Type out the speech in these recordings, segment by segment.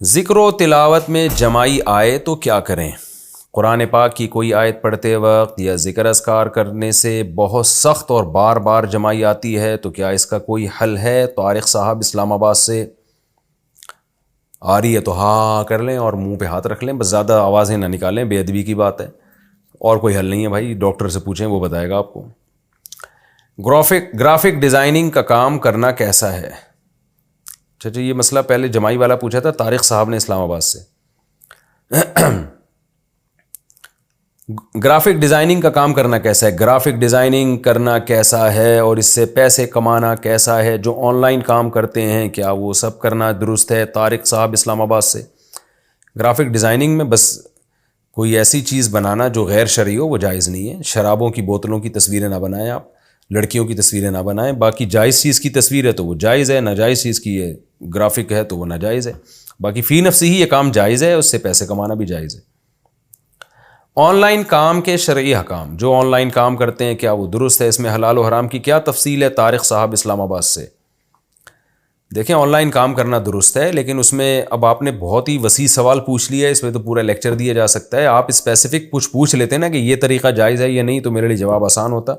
ذکر و تلاوت میں جمائی آئے تو کیا کریں؟ قرآن پاک کی کوئی آیت پڑھتے وقت یا ذکر اذکار کرنے سے بہت سخت اور بار بار جمائی آتی ہے تو کیا اس کا کوئی حل ہے؟ طارق صاحب اسلام آباد سے. آ رہی ہے تو ہاں کر لیں اور منہ پہ ہاتھ رکھ لیں، بس زیادہ آوازیں نہ نکالیں، بے ادبی کی بات ہے. اور کوئی حل نہیں ہے بھائی، ڈاکٹر سے پوچھیں، وہ بتائے گا آپ کو. گرافک ڈیزائننگ کا کام کرنا کیسا ہے؟ اچھا یہ مسئلہ پہلے جمائی والا پوچھا تھا طارق صاحب نے اسلام آباد سے. گرافک ڈیزائننگ کا کام کرنا کیسا ہے؟ گرافک ڈیزائننگ کرنا کیسا ہے اور اس سے پیسے کمانا کیسا ہے؟ جو آن لائن کام کرتے ہیں کیا وہ سب کرنا درست ہے؟ طارق صاحب اسلام آباد سے. گرافک ڈیزائننگ میں بس کوئی ایسی چیز بنانا جو غیر شرعی ہو وہ جائز نہیں ہے. شرابوں کی بوتلوں کی تصویریں نہ بنائیں، آپ لڑکیوں کی تصویریں نہ بنائیں. باقی جائز چیز کی تصویر ہے تو وہ جائز ہے، ناجائز چیز کی ہے گرافک ہے تو وہ ناجائز ہے. باقی فی نفسی ہی یہ کام جائز ہے، اس سے پیسے کمانا بھی جائز ہے. آن لائن کام کے شرعی احکام، جو آن لائن کام کرتے ہیں کیا وہ درست ہے؟ اس میں حلال و حرام کی کیا تفصیل ہے؟ طارق صاحب اسلام آباد سے. دیکھیں آن لائن کام کرنا درست ہے، لیکن اس میں اب آپ نے بہت ہی وسیع سوال پوچھ لیا ہے، اس میں تو پورا لیکچر دیا جا سکتا ہے. آپ اسپیسیفک کچھ پوچھ لیتے ہیں نا کہ یہ طریقہ جائز ہے یا نہیں، تو میرے لیے جواب آسان ہوتا.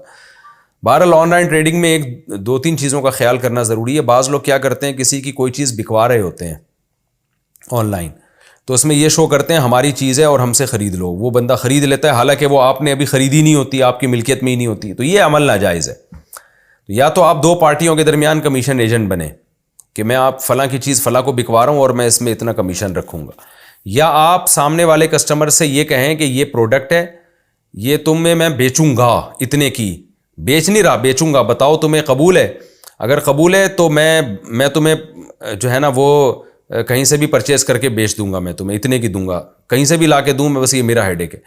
بہرحال آن لائن ٹریڈنگ میں ایک دو تین چیزوں کا خیال کرنا ضروری ہے. بعض لوگ کیا کرتے ہیں، کسی کی کوئی چیز بکوا رہے ہوتے ہیں آن لائن، تو اس میں یہ شو کرتے ہیں ہماری چیز ہے اور ہم سے خرید لو. وہ بندہ خرید لیتا ہے حالانکہ وہ آپ نے ابھی خریدی نہیں ہوتی، آپ کی ملکیت میں ہی نہیں ہوتی. تو یہ عمل ناجائز ہے. یا تو آپ دو پارٹیوں کے درمیان کمیشن ایجنٹ بنے کہ میں آپ فلاں کی چیز فلاں کو بکوا رہا ہوں اور میں اس میں اتنا کمیشن رکھوں گا. یا آپ سامنے والے کسٹمر سے یہ کہیں کہ یہ پروڈکٹ ہے، یہ تمہیں میں بیچوں گا اتنے کی، بیچ نہیں رہا، بیچوں گا، بتاؤ تمہیں قبول ہے؟ اگر قبول ہے تو میں تمہیں جو ہے نا وہ کہیں سے بھی پرچیز کر کے بیچ دوں گا، میں تمہیں اتنے کی دوں گا، کہیں سے بھی لا کے دوں میں، بس یہ میرا ہیڈ ایک ہے.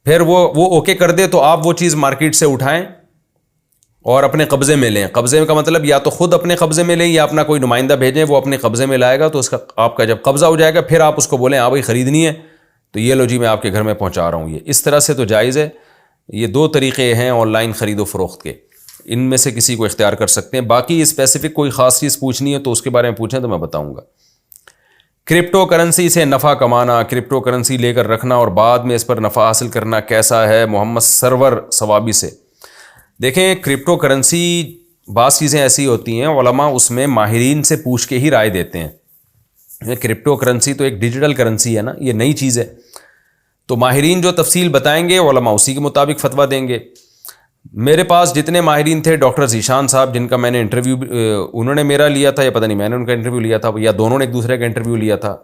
پھر وہ اوکے کر دے تو آپ وہ چیز مارکیٹ سے اٹھائیں اور اپنے قبضے میں لیں. قبضے کا مطلب یا تو خود اپنے قبضے میں لیں یا اپنا کوئی نمائندہ بھیجیں، وہ اپنے قبضے میں لائے گا. تو اس کا آپ کا جب قبضہ ہو جائے گا پھر آپ اس کو بولیں ہاں بھائی خریدنی ہے تو یہ لو جی میں آپ کے گھر میں پہنچا رہا ہوں. یہ اس طرح سے تو جائز ہے. یہ دو طریقے ہیں آن لائن خرید و فروخت کے، ان میں سے کسی کو اختیار کر سکتے ہیں. باقی اسپیسیفک کوئی خاص چیز پوچھنی ہے تو اس کے بارے میں پوچھیں تو میں بتاؤں گا. کرپٹو کرنسی سے نفع کمانا، کرپٹو کرنسی لے کر رکھنا اور بعد میں اس پر نفع حاصل کرنا کیسا ہے؟ محمد سرور ثوابی سے. دیکھیں کرپٹو کرنسی بعض چیزیں ایسی ہوتی ہیں علماء اس میں ماہرین سے پوچھ کے ہی رائے دیتے ہیں. کرپٹو کرنسی تو ایک ڈیجیٹل کرنسی ہے نا، یہ نئی چیز ہے، تو ماہرین جو تفصیل بتائیں گے علماء اسی کے مطابق فتویٰ دیں گے. میرے پاس جتنے ماہرین تھے، ڈاکٹر ذیشان صاحب جن کا میں نے انٹرویو انہوں نے میرا لیا تھا یا پتہ نہیں میں نے ان کا انٹرویو لیا تھا یا دونوں نے ایک دوسرے کا انٹرویو لیا تھا،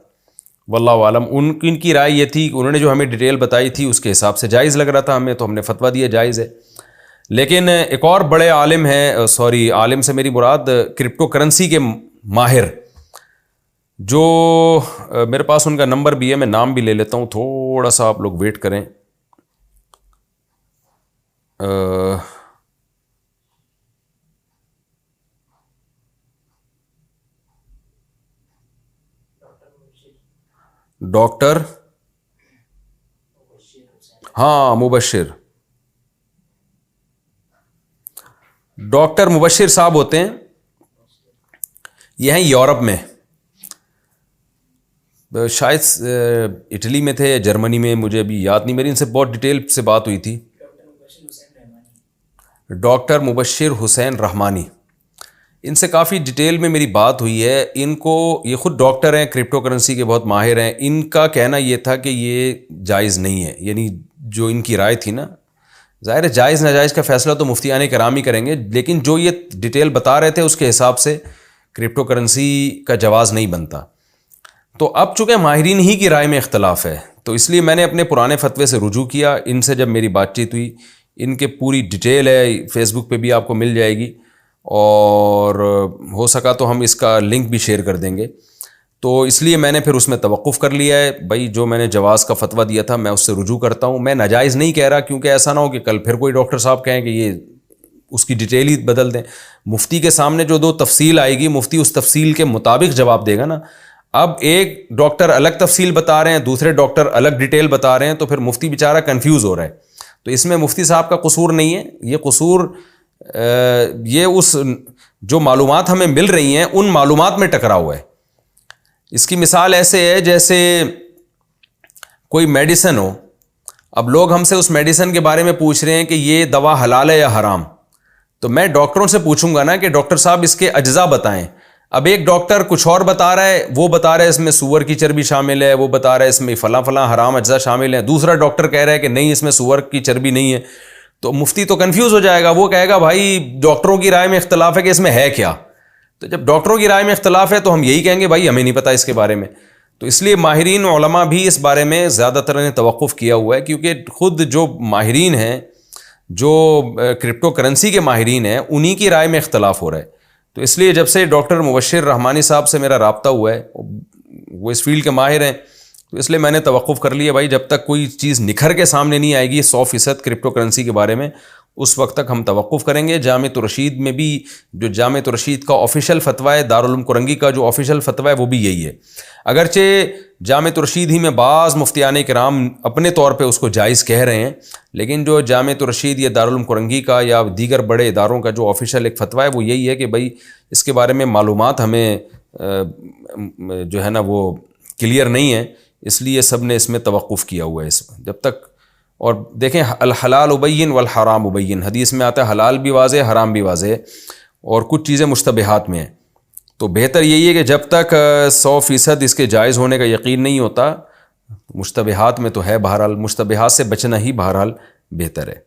واللہ عالم. ان کی رائے یہ تھی کہ انہوں نے جو ہمیں ڈیٹیل بتائی تھی اس کے حساب سے جائز لگ رہا تھا ہمیں، تو ہم نے فتویٰ دیا جائز ہے. لیکن ایک اور بڑے عالم ہیں، عالم سے میری مراد کرپٹو کرنسی کے ماہر، جو میرے پاس ان کا نمبر بھی ہے، میں نام بھی لے لیتا ہوں، تھوڑا سا آپ لوگ ویٹ کریں. ڈاکٹر مبشر، ڈاکٹر مبشر صاحب ہوتے ہیں، یہ ہیں یورپ میں، شاید اٹلی میں تھے، جرمنی میں، مجھے ابھی یاد نہیں، میری ان سے بہت ڈیٹیل سے بات ہوئی تھی. ڈاکٹر مبشر حسین رحمانی، ان سے کافی ڈیٹیل میں میری بات ہوئی ہے. ان کو یہ خود ڈاکٹر ہیں، کرپٹو کرنسی کے بہت ماہر ہیں. ان کا کہنا یہ تھا کہ یہ جائز نہیں ہے، یعنی جو ان کی رائے تھی نا، ظاہر ہے جائز ناجائز کا فیصلہ تو مفتیان کرام ہی کریں گے، لیکن جو یہ ڈیٹیل بتا رہے تھے اس کے حساب سے کرپٹو کرنسی کا جواز نہیں بنتا. تو اب چونکہ ماہرین ہی کی رائے میں اختلاف ہے تو اس لیے میں نے اپنے پرانے فتوے سے رجوع کیا. ان سے جب میری بات چیت ہوئی، ان کے پوری ڈیٹیل ہے، فیس بک پہ بھی آپ کو مل جائے گی، اور ہو سکا تو ہم اس کا لنک بھی شیئر کر دیں گے. تو اس لیے میں نے پھر اس میں توقف کر لیا ہے. بھائی جو میں نے جواز کا فتویٰ دیا تھا میں اس سے رجوع کرتا ہوں، میں ناجائز نہیں کہہ رہا، کیونکہ ایسا نہ ہو کہ کل پھر کوئی ڈاکٹر صاحب کہیں کہ یہ اس کی ڈیٹیل ہی بدل دیں. مفتی کے سامنے جو دو تفصیل آئے گی، مفتی اس تفصیل کے مطابق جواب دے گا نا. اب ایک ڈاکٹر الگ تفصیل بتا رہے ہیں، دوسرے ڈاکٹر الگ ڈیٹیل بتا رہے ہیں، تو پھر مفتی بیچارہ کنفیوز ہو رہا ہے. تو اس میں مفتی صاحب کا قصور نہیں ہے، یہ قصور یہ اس جو معلومات ہمیں مل رہی ہیں ان معلومات میں ٹکرا ہوا ہے. اس کی مثال ایسے ہے جیسے کوئی میڈیسن ہو، اب لوگ ہم سے اس میڈیسن کے بارے میں پوچھ رہے ہیں کہ یہ دوا حلال ہے یا حرام، تو میں ڈاکٹروں سے پوچھوں گا نا کہ ڈاکٹر صاحب اس کے اجزاء بتائیں. اب ایک ڈاکٹر کچھ اور بتا رہا ہے، وہ بتا رہا ہے اس میں سور کی چربی شامل ہے، وہ بتا رہا ہے اس میں فلاں فلاں حرام اجزاء شامل ہیں، دوسرا ڈاکٹر کہہ رہا ہے کہ نہیں اس میں سور کی چربی نہیں ہے. تو مفتی تو کنفیوز ہو جائے گا، وہ کہے گا بھائی ڈاکٹروں کی رائے میں اختلاف ہے کہ اس میں ہے کیا. تو جب ڈاکٹروں کی رائے میں اختلاف ہے تو ہم یہی کہیں گے بھائی ہمیں نہیں پتہ اس کے بارے میں. تو اس لیے ماہرین علماء بھی اس بارے میں زیادہ تر نے توقف کیا ہوا ہے، کیونکہ خود جو ماہرین ہیں، جو کرپٹو کرنسی کے ماہرین ہیں، انہی کی رائے میں اختلاف ہو رہا ہے. تو اس لیے جب سے ڈاکٹر مبشر رحمانی صاحب سے میرا رابطہ ہوا ہے، وہ اس فیلڈ کے ماہر ہیں، تو اس لیے میں نے توقف کر لیا بھائی جب تک کوئی چیز نکھر کے سامنے نہیں آئے گی 100% کرپٹو کرنسی کے بارے میں، اس وقت تک ہم توقف کریں گے. جامعۃ الرشید میں بھی جو جامعۃ الرشید کا آفیشیل فتویٰ ہے، دارالعلوم کرنگی کا جو آفیشیل فتویٰ ہے وہ بھی یہی ہے. اگرچہ جامعۃ الرشید ہی میں بعض مفتیان کرام اپنے طور پہ اس کو جائز کہہ رہے ہیں، لیکن جو جامعۃ الرشید یا دارالعلوم کرنگی کا یا دیگر بڑے اداروں کا جو آفیشیل ایک فتویٰ ہے وہ یہی ہے کہ بھائی اس کے بارے میں معلومات ہمیں جو ہے نا وہ کلیئر نہیں ہے، اس لیے سب نے اس میں توقف کیا ہوا ہے اس میں جب تک. اور دیکھیں الحلال ابین والحرام ابین، حدیث میں آتا ہے حلال بھی واضح حرام بھی واضح، اور کچھ چیزیں مشتبہات میں ہیں. تو بہتر یہی ہے کہ جب تک 100% اس کے جائز ہونے کا یقین نہیں ہوتا، مشتبہات میں تو ہے، بہرحال مشتبہات سے بچنا ہی بہرحال بہتر ہے.